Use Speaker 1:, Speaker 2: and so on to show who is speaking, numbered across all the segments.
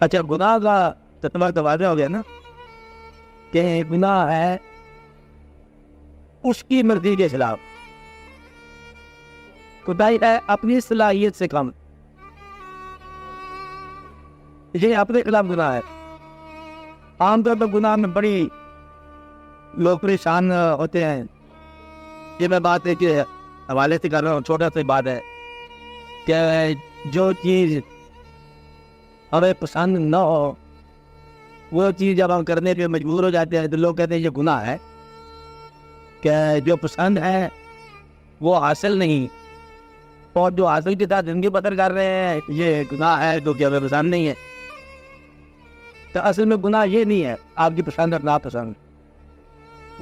Speaker 1: اچھا، گناہ کا تتمہ تو واضح ہو گیا نا کہ گناہ ہے اس کی مرضی کے خلاف، کوتاہی ہے اپنی صلاحیت سے کم، یہ اپنے خلاف گناہ ہے۔ عام طور پر گناہ میں بڑی لوگ پریشان ہوتے ہیں۔ یہ میں بات ہے کہ حوالے سے کر رہا ہوں، چھوٹا سا بات ہے کہ جو چیز ہمیں پسند نہ ہو وہ چیز جب ہم کرنے پہ مجبور ہو جاتے ہیں تو لوگ کہتے ہیں یہ گناہ ہے، کہ جو پسند ہے وہ حاصل نہیں، اور جو حاصل کے ساتھ زندگی بسر کر رہے ہیں یہ گناہ ہے جو کہ ہمیں پسند نہیں ہے۔ تو اصل میں گناہ یہ نہیں ہے آپ کی پسند اور ناپسند،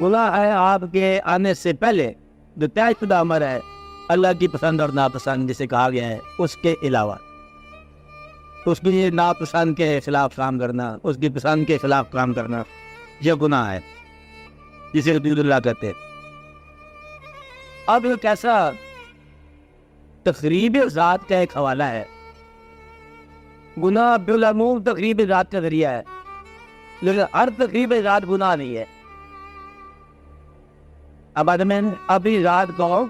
Speaker 1: گناہ ہے آپ کے آنے سے پہلے جو طے شدہ امر ہے اللہ کی پسند اور ناپسند جسے کہا گیا ہے اس کے علاوہ، اس کی ناپسند کے خلاف کام کرنا، اس کی پسند کے خلاف کام کرنا، یہ گناہ ہے جسے حدود اللہ کہتے ہیں۔ اب ایک ایسا تقریب ذات کا ایک حوالہ ہے، گناہ بالعموم تقریب ذات کا ذریعہ ہے، لیکن ہر تقریب ذات گناہ نہیں ہے۔ اب آدمی ابھی ذات کو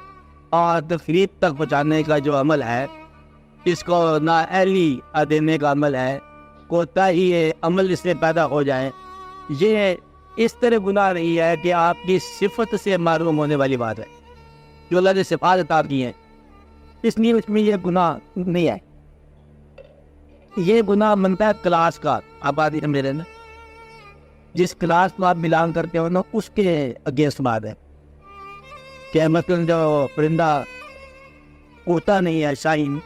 Speaker 1: اور تقریب تک پہنچانے کا جو عمل ہے، اس کو نااہلی دینے کا عمل ہے، کوتاہی عمل اس سے پیدا ہو جائے، یہ اس طرح گناہ نہیں ہے کہ آپ کی صفت سے معروم ہونے والی بات ہے، جو اللہ نے صفات عطا کی ہیں، اس لیے اس میں یہ گناہ نہیں ہے۔ یہ گناہ بنتا ہے کلاس کا، آپ آدھی میرے نا جس کلاس کو آپ بلانگ کرتے ہو نا اس کے اگینسٹ بات ہے، کہ مثلاً جو پرندہ اڑتا نہیں ہے شاہین،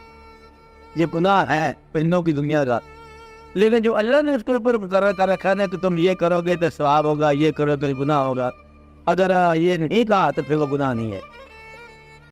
Speaker 1: یہ گناہ ہے پرندوں کی دنیا کا، لیکن جو اللہ نے اس کے اوپر مقرر کر رکھا ہے کہ تم یہ کرو گے تو ثواب ہوگا، یہ کرو تو گناہ ہوگا، اگر یہ نہیں کہا تو پھر وہ گناہ نہیں ہے۔